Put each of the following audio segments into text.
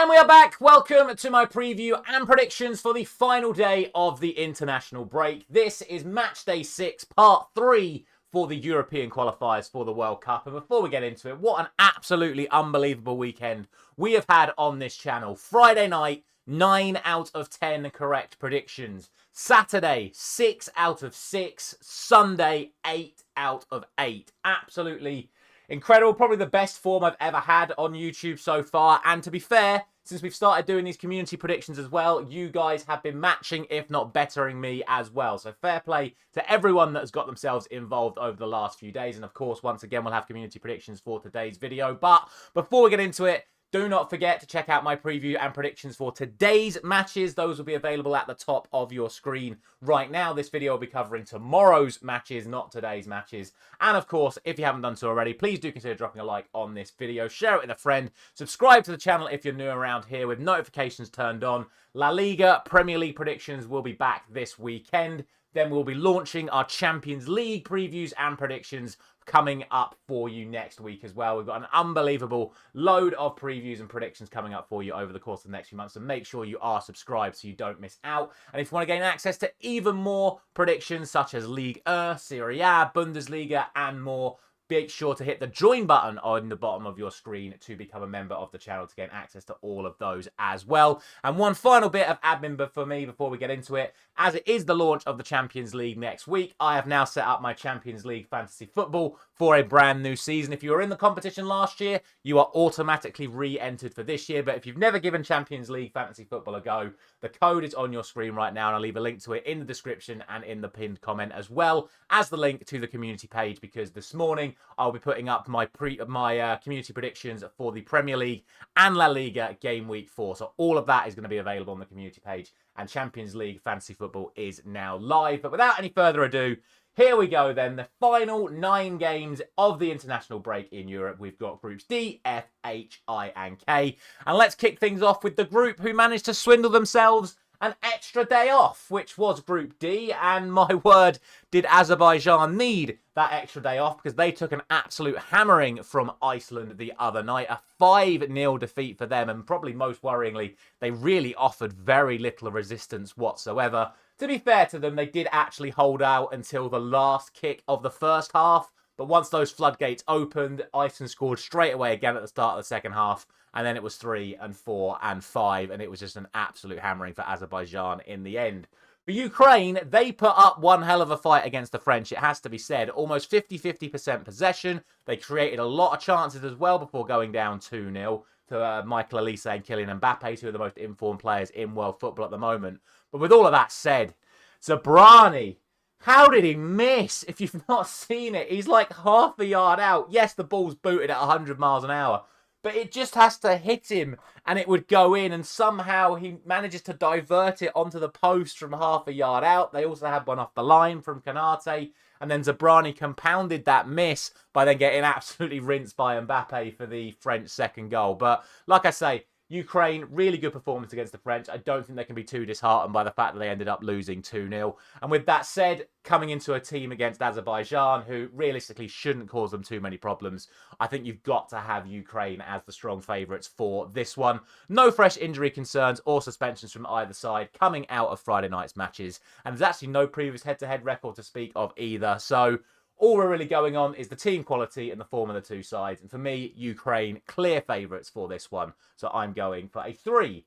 And we are back. Welcome to my preview and predictions for the final day of the international break. This is match day 6, part 3 for the European qualifiers for the World Cup. And before we get into it, what an absolutely unbelievable weekend we have had on this channel. Friday night, 9 out of 10 correct predictions. Saturday, 6 out of 6. Sunday, 8 out of 8. Absolutely incredible. Probably the best form I've ever had on YouTube so far. And to be fair, since we've started doing these community predictions as well, you guys have been matching, if not bettering me as well. So fair play to everyone that has got themselves involved over the last few days. And of course, once again, we'll have community predictions for today's video. But before we get into it, do not forget to check out my preview and predictions for today's matches. Those will be available at the top of your screen right now. This video will be covering tomorrow's matches, not today's matches. And of course, if you haven't done so already, please do consider dropping a like on this video. Share it with a friend. Subscribe to the channel if you're new around here with notifications turned on. La Liga Premier League predictions will be back this weekend. Then we'll be launching our Champions League previews and predictions coming up for you next week as well. We've got an unbelievable load of previews and predictions coming up for you over the course of the next few months. So make sure you are subscribed so you don't miss out. And if you want to gain access to even more predictions such as Ligue 1, Serie A, Bundesliga and more, make sure to hit the join button on the bottom of your screen to become a member of the channel to gain access to all of those as well. And one final bit of admin for me before we get into it. As it is the launch of the Champions League next week, I have now set up my Champions League fantasy football for a brand new season. If you were in the competition last year, you are automatically re-entered for this year. But if you've never given Champions League fantasy football a go, the code is on your screen right now, and I'll leave a link to it in the description and in the pinned comment, as well as the link to the community page, because this morning I'll be putting up my community predictions for the Premier League and La Liga game week 4. So all of that is going to be available on the community page, and Champions League fantasy football is now live. But without any further ado, here we go then, the final 9 games of the international break in Europe. We've got groups D, F, H, I and K. And let's kick things off with the group who managed to swindle themselves an extra day off, which was Group D. And my word, did Azerbaijan need that extra day off, because they took an absolute hammering from Iceland the other night. A 5-0 defeat for them, and probably most worryingly, they really offered very little resistance whatsoever. To be fair to them, they did actually hold out until the last kick of the first half. But once those floodgates opened, Iceland scored straight away again at the start of the second half. And then it was 3 and 4 and 5. And it was just an absolute hammering for Azerbaijan in the end. For Ukraine, they put up one hell of a fight against the French, it has to be said. Almost 50% possession. They created a lot of chances as well before going down 2-0 to Michael Olise and Kylian Mbappe, two of the most informed players in world football at the moment. But with all of that said, Zabrani, how did he miss? If you've not seen it, he's like half a yard out. Yes, the ball's booted at 100 miles an hour, but it just has to hit him and it would go in, and somehow he manages to divert it onto the post from half a yard out. They also had one off the line from Kanate, and then Zabrani compounded that miss by then getting absolutely rinsed by Mbappe for the French second goal. But like I say, Ukraine, really good performance against the French. I don't think they can be too disheartened by the fact that they ended up losing 2-0. And with that said, coming into a team against Azerbaijan, who realistically shouldn't cause them too many problems, I think you've got to have Ukraine as the strong favourites for this one. No fresh injury concerns or suspensions from either side coming out of Friday night's matches. And there's actually no previous head-to-head record to speak of either. So all we're really going on is the team quality and the form of the two sides. And for me, Ukraine, clear favourites for this one. So I'm going for a 3-0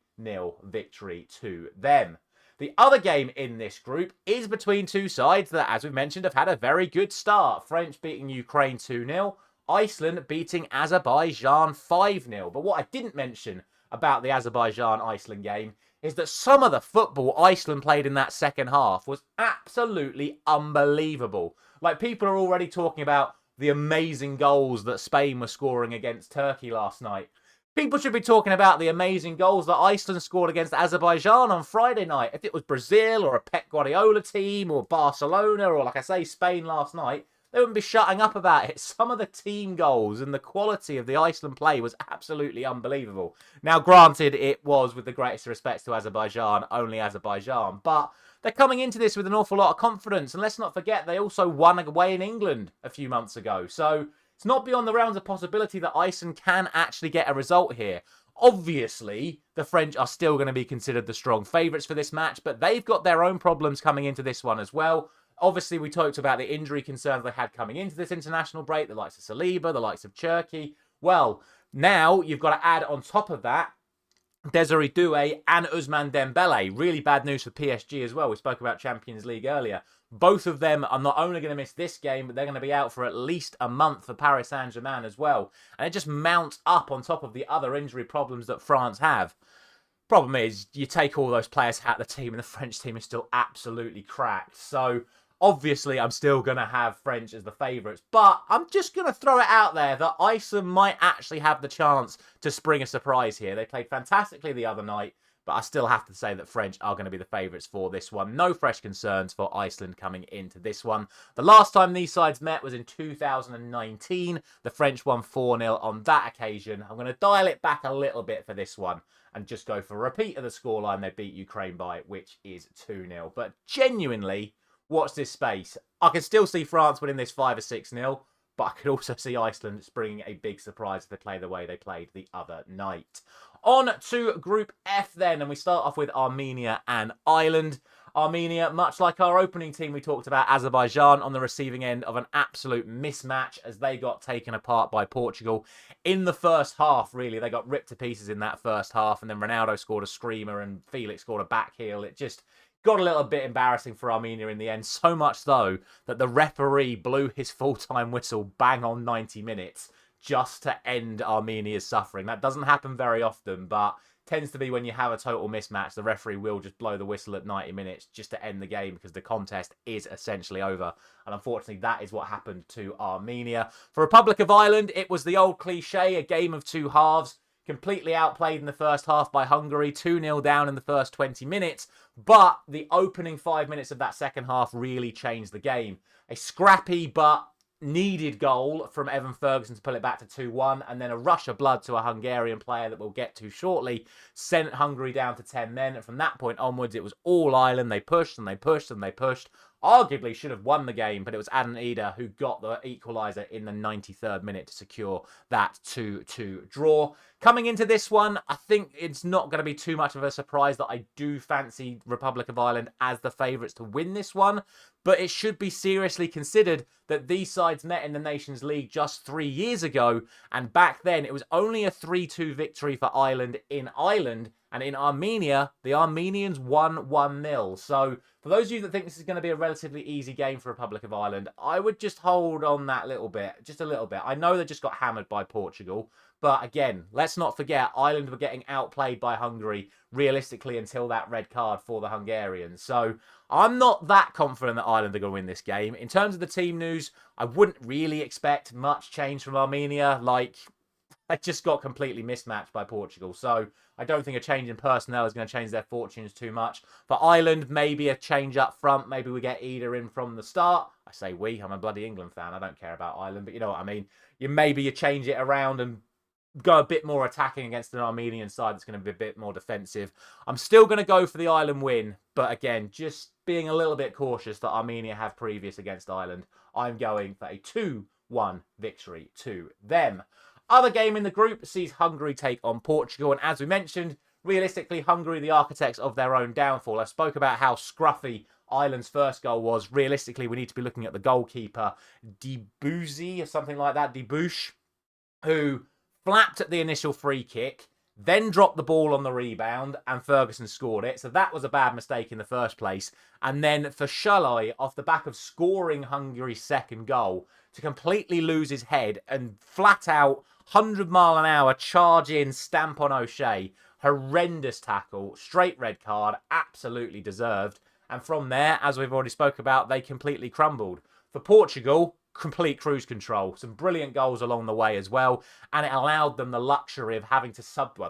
victory to them. The other game in this group is between two sides that, as we mentioned, have had a very good start. French beating Ukraine 2-0. Iceland beating Azerbaijan 5-0. But what I didn't mention about the Azerbaijan-Iceland game is that some of the football Iceland played in that second half was absolutely unbelievable. Like, people are already talking about the amazing goals that Spain was scoring against Turkey last night. People should be talking about the amazing goals that Iceland scored against Azerbaijan on Friday night. If it was Brazil or a Pep Guardiola team or Barcelona or, like I say, Spain last night, they wouldn't be shutting up about it. Some of the team goals and the quality of the Iceland play was absolutely unbelievable. Now, granted, it was, with the greatest respects to Azerbaijan, only Azerbaijan, but they're coming into this with an awful lot of confidence. And let's not forget, they also won away in England a few months ago. So it's not beyond the realms of possibility that Iceland can actually get a result here. Obviously, the French are still going to be considered the strong favourites for this match, but they've got their own problems coming into this one as well. Obviously, we talked about the injury concerns they had coming into this international break, the likes of Saliba, the likes of Cherki. Well, now you've got to add on top of that Desiree Doué and Ousmane Dembele. Really bad news for PSG as well. We spoke about Champions League earlier. Both of them are not only going to miss this game, but they're going to be out for at least a month for Paris Saint-Germain as well. And it just mounts up on top of the other injury problems that France have. Problem is, you take all those players out of the team and the French team is still absolutely cracked. So, obviously, I'm still going to have French as the favourites. But I'm just going to throw it out there that Iceland might actually have the chance to spring a surprise here. They played fantastically the other night. But I still have to say that French are going to be the favourites for this one. No fresh concerns for Iceland coming into this one. The last time these sides met was in 2019. The French won 4-0 on that occasion. I'm going to dial it back a little bit for this one and just go for a repeat of the scoreline they beat Ukraine by, which is 2-0. But genuinely, watch this space. I can still see France winning this 5 or 6-0. But I could also see Iceland springing a big surprise if they play the way they played the other night. On to Group F then, and we start off with Armenia and Ireland. Armenia, much like our opening team, we talked about Azerbaijan on the receiving end of an absolute mismatch as they got taken apart by Portugal. In the first half, really, they got ripped to pieces in that first half, and then Ronaldo scored a screamer and Felix scored a back heel. It just got a little bit embarrassing for Armenia in the end, so much so that the referee blew his full-time whistle bang on 90 minutes just to end Armenia's suffering. That doesn't happen very often, but tends to be when you have a total mismatch, the referee will just blow the whistle at 90 minutes just to end the game because the contest is essentially over. And unfortunately, that is what happened to Armenia. For Republic of Ireland, it was the old cliche, a game of two halves. Completely outplayed in the first half by Hungary, 2-0 down in the first 20 minutes. But the opening 5 minutes of that second half really changed the game. A scrappy but needed goal from Evan Ferguson to pull it back to 2-1. And then a rush of blood to a Hungarian player that we'll get to shortly sent Hungary down to 10 men. And from that point onwards, it was all Ireland. They pushed and they pushed and they pushed. Arguably should have won the game, but it was Adnan Ida who got the equaliser in the 93rd minute to secure that 2-2 draw. Coming into this one, I think it's not going to be too much of a surprise that I do fancy Republic of Ireland as the favourites to win this one, but it should be seriously considered that these sides met in the Nations League just 3 years ago, and back then it was only a 3-2 victory for Ireland in Ireland, and in Armenia, the Armenians won 1-0. So, for those of you that think this is going to be a relatively easy game for Republic of Ireland, I would just hold on that little bit, just a little bit. I know they just got hammered by Portugal, but again, let's not forget, Ireland were getting outplayed by Hungary realistically until that red card for the Hungarians. So, I'm not that confident that Ireland are going to win this game. In terms of the team news, I wouldn't really expect much change from Armenia. They just got completely mismatched by Portugal. So I don't think a change in personnel is going to change their fortunes too much. For Ireland, maybe a change up front. Maybe we get Ida in from the start. I say we. I'm a bloody England fan. I don't care about Ireland. But you know what I mean. Maybe you change it around and go a bit more attacking against an Armenian side that's going to be a bit more defensive. I'm still going to go for the Ireland win. But again, just being a little bit cautious that Armenia have previous against Ireland. I'm going for a 2-1 victory to them. Other game in the group sees Hungary take on Portugal. And as we mentioned, realistically, Hungary, the architects of their own downfall. I spoke about how scruffy Ireland's first goal was. Realistically, we need to be looking at the goalkeeper, Debussy or something like that, Debush, who flapped at the initial free kick, then dropped the ball on the rebound, and Ferguson scored it. So that was a bad mistake in the first place. And then for Shalai, off the back of scoring Hungary's second goal, to completely lose his head and flat out 100-mile-an-hour charge in, stamp on O'Shea. Horrendous tackle, straight red card, absolutely deserved. And from there, as we've already spoke about, they completely crumbled. For Portugal, complete cruise control. Some brilliant goals along the way as well. And it allowed them the luxury of having to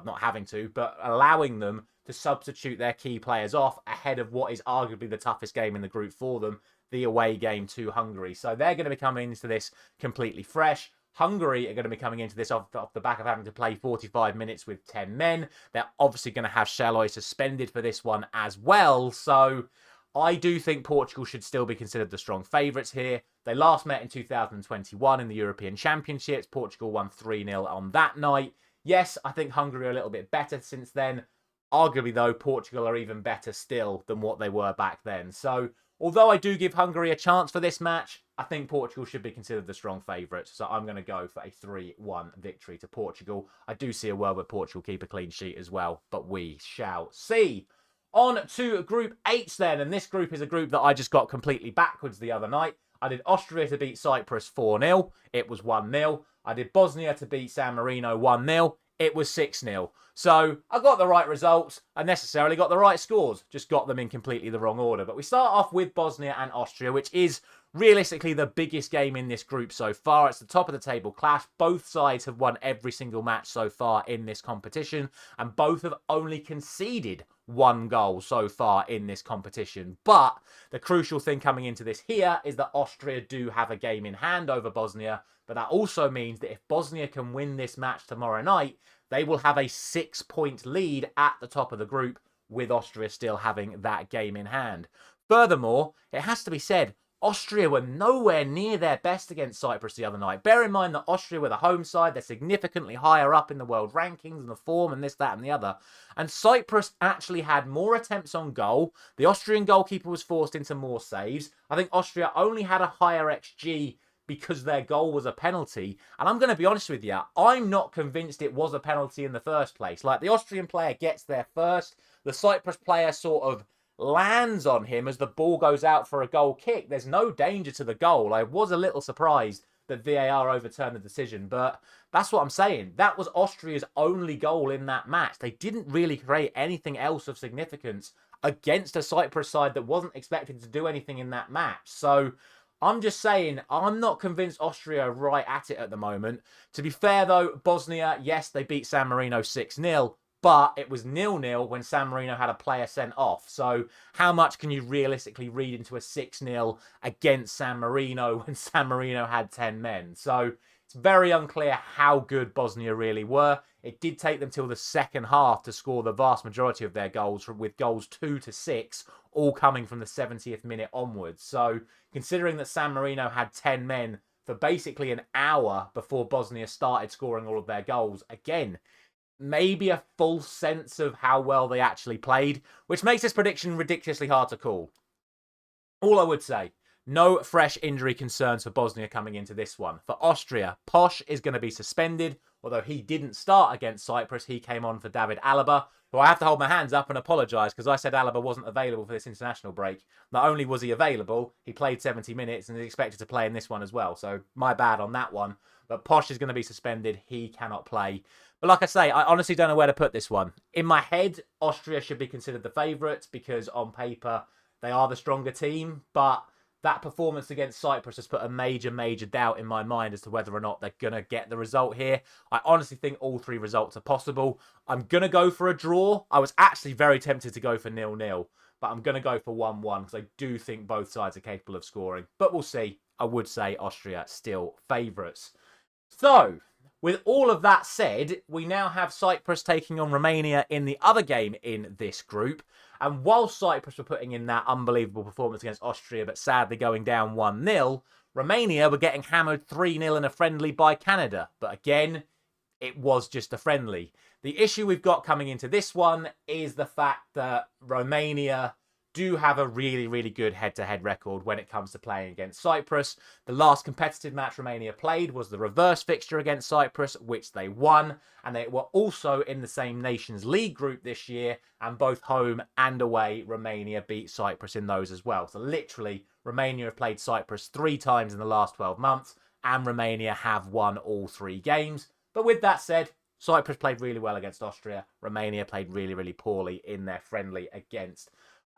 not having to, but allowing them to substitute their key players off ahead of what is arguably the toughest game in the group for them, the away game to Hungary. So they're going to be coming into this completely fresh. Hungary are going to be coming into this off the back of having to play 45 minutes with 10 men. They're obviously going to have Shalai suspended for this one as well. So I do think Portugal should still be considered the strong favourites here. They last met in 2021 in the European Championships. Portugal won 3-0 on that night. Yes, I think Hungary are a little bit better since then. Arguably, though, Portugal are even better still than what they were back then. So, although I do give Hungary a chance for this match, I think Portugal should be considered the strong favourite. So I'm going to go for a 3-1 victory to Portugal. I do see a world where Portugal keep a clean sheet as well, but we shall see. On to Group H then, and this group is a group that I just got completely backwards the other night. I did Austria to beat Cyprus 4-0. It was 1-0. I did Bosnia to beat San Marino 1-0. It was 6-0. So I got the right results. I necessarily got the right scores. Just got them in completely the wrong order. But we start off with Bosnia and Austria, which is realistically the biggest game in this group so far. It's the top of the table clash. Both sides have won every single match so far in this competition. And both have only conceded 1 goal so far in this competition. But the crucial thing coming into this here is that Austria do have a game in hand over Bosnia. But that also means that if Bosnia can win this match tomorrow night, they will have a 6-point lead at the top of the group, with Austria still having that game in hand. Furthermore, it has to be said, Austria were nowhere near their best against Cyprus the other night. Bear in mind that Austria were the home side. They're significantly higher up in the world rankings and the form and this, that and the other. And Cyprus actually had more attempts on goal. The Austrian goalkeeper was forced into more saves. I think Austria only had a higher XG because their goal was a penalty. And I'm going to be honest with you, I'm not convinced it was a penalty in the first place. Like, the Austrian player gets there first. The Cyprus player sort of lands on him as the ball goes out for a goal kick. There's no danger to the goal. I was a little surprised that VAR overturned the decision, but that's what I'm saying. That was Austria's only goal in that match. They didn't really create anything else of significance against a Cyprus side that wasn't expected to do anything in that match. So I'm just saying, I'm not convinced Austria are right at it at the moment. To be fair, though, Bosnia, yes, they beat San Marino 6-0, but it was 0-0 when San Marino had a player sent off. So how much can you realistically read into a 6-0 against San Marino when San Marino had 10 men? So it's very unclear how good Bosnia really were. It did take them till the second half to score the vast majority of their goals, with goals 2-6, all coming from the 70th minute onwards. So considering that San Marino had 10 men for basically an hour before Bosnia started scoring all of their goals, again, maybe a false sense of how well they actually played, which makes this prediction ridiculously hard to call. All I would say, no fresh injury concerns for Bosnia coming into this one. For Austria, Posh is going to be suspended, although he didn't start against Cyprus. He came on for David Alaba, who I have to hold my hands up and apologise because I said Alaba wasn't available for this international break. Not only was he available, he played 70 minutes and is expected to play in this one as well. So my bad on that one. But Posh is going to be suspended. He cannot play. But like I say, I honestly don't know where to put this one. In my head, Austria should be considered the favourites because on paper they are the stronger team. But that performance against Cyprus has put a major doubt in my mind as to whether or not they're going to get the result here. I honestly think all 3 results are possible. I'm going to go for a draw. I was actually very tempted to go for 0-0, but I'm going to go for 1-1 because I do think both sides are capable of scoring. But we'll see. I would say Austria still favourites. So, with all of that said, we now have Cyprus taking on Romania in the other game in this group. And while Cyprus were putting in that unbelievable performance against Austria, but sadly going down 1-0, Romania were getting hammered 3-0 in a friendly by Canada. But again, it was just a friendly. The issue we've got coming into this one is the fact that Romania do have a really good head-to-head record when it comes to playing against Cyprus. The last competitive match Romania played was the reverse fixture against Cyprus, which they won, and they were also in the same Nations League group this year, and both home and away, Romania beat Cyprus in those as well. So literally, Romania have played Cyprus 3 times in the last 12 months, and Romania have won all 3 games. But with that said, Cyprus played really well against Austria. Romania played really poorly in their friendly against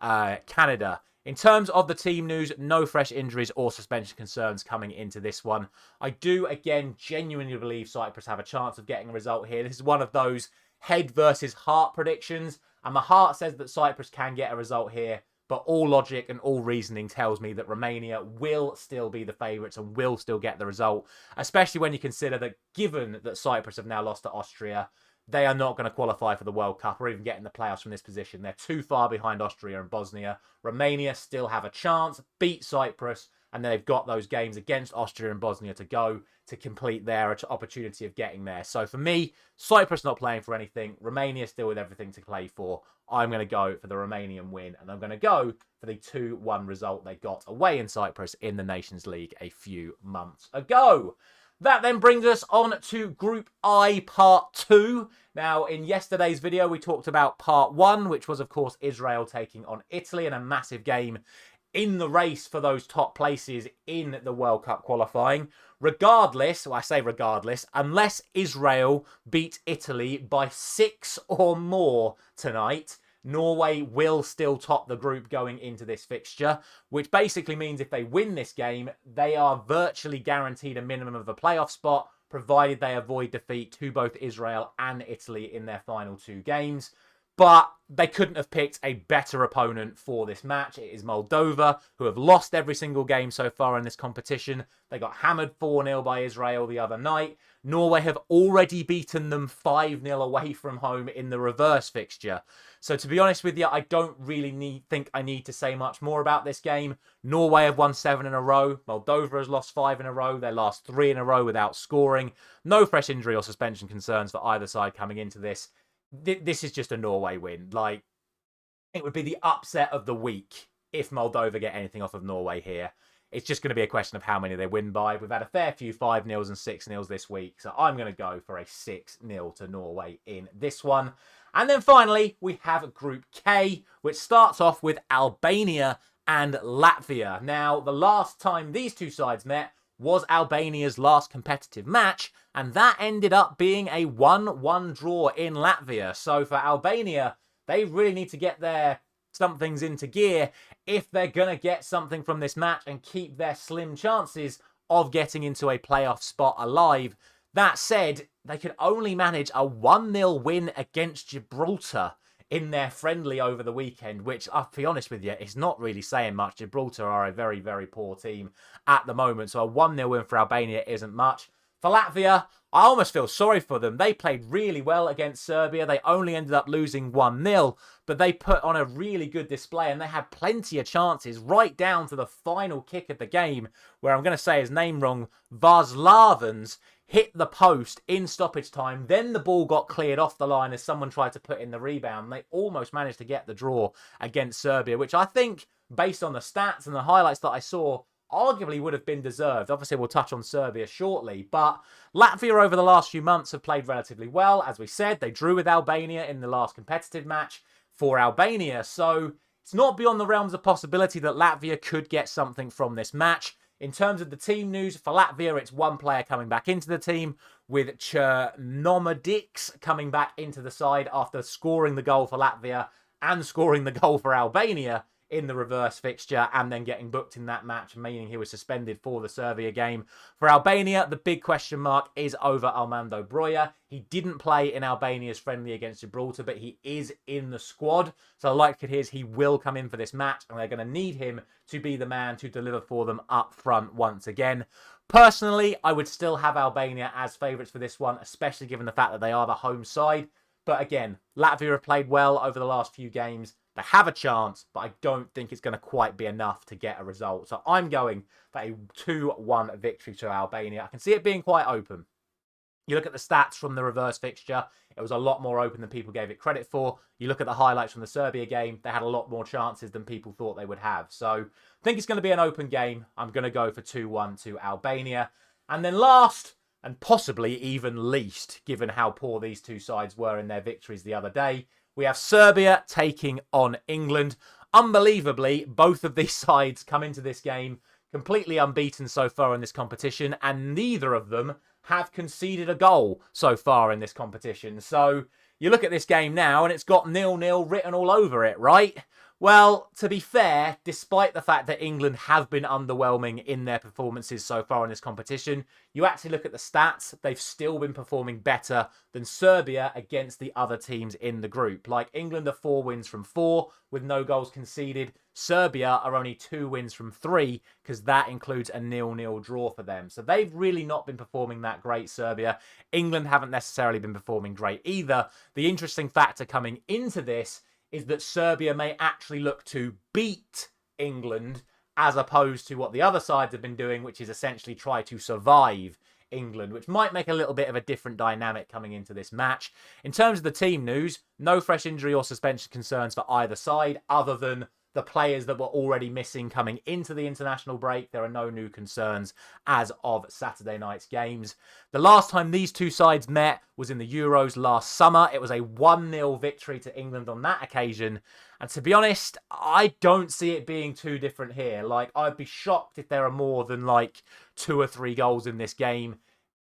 Canada. In terms of the team news, no fresh injuries or suspension concerns coming into this one. I do, again, genuinely believe Cyprus have a chance of getting a result here. This is one of those head versus heart predictions, and my heart says that Cyprus can get a result here, but all logic and all reasoning tells me that Romania will still be the favourites and will still get the result, especially when you consider that given that Cyprus have now lost to Austria, they are not going to qualify for the World Cup or even get in the playoffs from this position. They're too far behind Austria and Bosnia. Romania still have a chance, beat Cyprus, And then they've got those games against Austria and Bosnia to go to complete their opportunity of getting there. So for me, Cyprus not playing for anything. Romania still with everything to play for. I'm going to go for the Romanian win. And I'm going to go for the 2-1 result they got away in Cyprus in the Nations League a few months ago. That then brings us on to Group I Part 2. Now, in yesterday's video, we talked about Part 1, which was, of course, Israel taking on Italy in a massive game in the race for those top places in the World Cup qualifying. Regardless, well, I say regardless, unless Israel beat Italy by 6 or more tonight, Norway will still top the group going into this fixture, which basically means if they win this game, they are virtually guaranteed a minimum of a playoff spot, provided they avoid defeat to both Israel and Italy in their final 2 games. But they couldn't have picked a better opponent for this match. It is Moldova, who have lost every single game so far in this competition. They got hammered 4-0 by Israel the other night. Norway have already beaten them 5-0 away from home in the reverse fixture. So to be honest with you, I don't really think I need to say much more about this game. Norway have won 7 in a row. Moldova has lost 5 in a row. Their last 3 in a row without scoring. No fresh injury or suspension concerns for either side coming into this. This is just a Norway win. Like, it would be the upset of the week if Moldova get anything off of Norway here. It's just going to be a question of how many they win by. We've had a fair few 5-0s and 6-0s this week, so I'm going to go for a 6-0 to Norway in this one. And then finally, we have Group K, which starts off with Albania and Latvia. Now, the last time these two sides met was Albania's last competitive match, and that ended up being a 1-1 draw in Latvia. So for Albania, they really need to get their somethings into gear if they're going to get something from this match and keep their slim chances of getting into a playoff spot alive. That said, they could only manage a 1-0 win against Gibraltar in their friendly over the weekend, which, I'll be honest with you, is not really saying much. Gibraltar are a very, very poor team at the moment, so a 1-0 win for Albania isn't much. For Latvia, I almost feel sorry for them. They played really well against Serbia. They only ended up losing 1-0, but they put on a really good display, and they had plenty of chances right down to the final kick of the game, where I'm going to say his name wrong, Varslavens hit the post in stoppage time. Then the ball got cleared off the line as someone tried to put in the rebound. They almost managed to get the draw against Serbia, which I think, based on the stats and the highlights that I saw, arguably would have been deserved. Obviously, we'll touch on Serbia shortly, but Latvia over the last few months have played relatively well. As we said, they drew with Albania in the last competitive match for Albania, so it's not beyond the realms of possibility that Latvia could get something from this match. In terms of the team news, for Latvia, it's one player coming back into the team, with Chernomadics coming back into the side after scoring the goal for Latvia and scoring the goal for Albania in the reverse fixture, and then getting booked in that match, meaning he was suspended for the Serbia game. For Albania, the big question mark is over Armando Broja. He didn't play in Albania's friendly against Gibraltar, but he is in the squad. So the likelihood is he will come in for this match, and they're going to need him to be the man to deliver for them up front once again. Personally, I would still have Albania as favourites for this one, especially given the fact that they are the home side. But again, Latvia have played well over the last few games. They have a chance, but I don't think it's going to quite be enough to get a result. So I'm going for a 2-1 victory to Albania. I can see it being quite open. You look at the stats from the reverse fixture, it was a lot more open than people gave it credit for. You look at the highlights from the Serbia game, they had a lot more chances than people thought they would have. So I think it's going to be an open game. I'm going to go for 2-1 to Albania. And then last, and possibly even least, given how poor these two sides were in their victories the other day, we have Serbia taking on England. Unbelievably, both of these sides come into this game completely unbeaten so far in this competition, and neither of them have conceded a goal so far in this competition. So you look at this game now, and it's got 0-0 written all over it, right? Well, to be fair, despite the fact that England have been underwhelming in their performances so far in this competition, you actually look at the stats, they've still been performing better than Serbia against the other teams in the group. Like, England are 4 wins from 4 with no goals conceded. Serbia are only 2 wins from 3 because that includes a 0-0 draw for them. So they've really not been performing that great, Serbia. England haven't necessarily been performing great either. The interesting factor coming into this is that Serbia may actually look to beat England as opposed to what the other sides have been doing, which is essentially try to survive England, which might make a little bit of a different dynamic coming into this match. In terms of the team news, no fresh injury or suspension concerns for either side, other than the players that were already missing coming into the international break. There are no new concerns as of Saturday night's games. The last time these two sides met was in the Euros last summer. It was a 1-0 victory to England on that occasion. And to be honest, I don't see it being too different here. Like, I'd be shocked if there are more than like 2 or 3 goals in this game.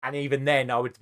And even then, I would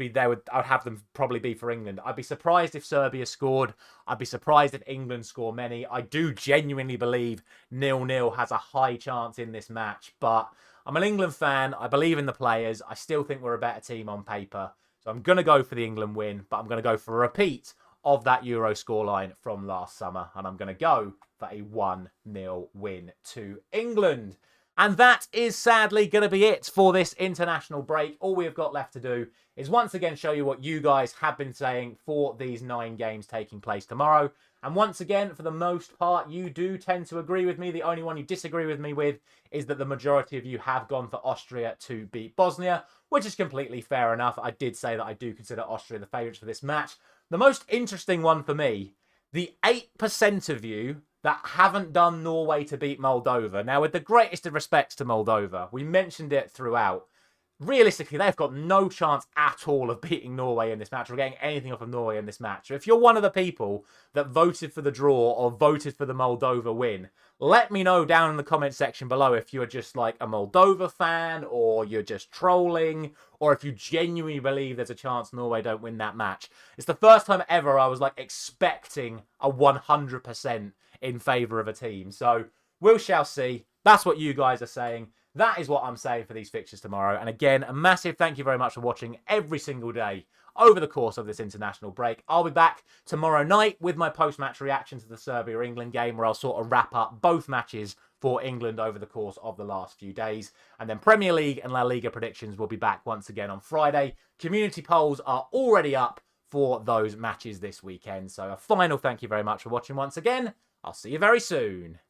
have them probably be for England. I'd be surprised if Serbia scored. I'd be surprised if England score many. I do genuinely believe 0-0 has a high chance in this match. But I'm an England fan. I believe in the players. I still think we're a better team on paper. So I'm going to go for the England win. But I'm going to go for a repeat of that Euro scoreline from last summer. And I'm going to go for a 1-0 win to England. And that is sadly going to be it for this international break. All we have got left to do is once again show you what you guys have been saying for these 9 games taking place tomorrow. And once again, for the most part, you do tend to agree with me. The only one you disagree with me with is that the majority of you have gone for Austria to beat Bosnia, which is completely fair enough. I did say that I do consider Austria the favourites for this match. The most interesting one for me, the 8% of you that haven't done Norway to beat Moldova. Now, with the greatest of respects to Moldova, we mentioned it throughout. Realistically, they've got no chance at all of beating Norway in this match or getting anything off of Norway in this match. So if you're one of the people that voted for the draw or voted for the Moldova win, let me know down in the comment section below if you're just like a Moldova fan or you're just trolling or if you genuinely believe there's a chance Norway don't win that match. It's the first time ever I was like expecting a 100% in favour of a team. So we shall see. That's what you guys are saying. That is what I'm saying for these fixtures tomorrow. And again, a massive thank you very much for watching every single day over the course of this international break. I'll be back tomorrow night with my post-match reaction to the Serbia-England game, where I'll sort of wrap up both matches for England over the course of the last few days. And then Premier League and La Liga predictions will be back once again on Friday. Community polls are already up for those matches this weekend. So a final thank you very much for watching once again. I'll see you very soon.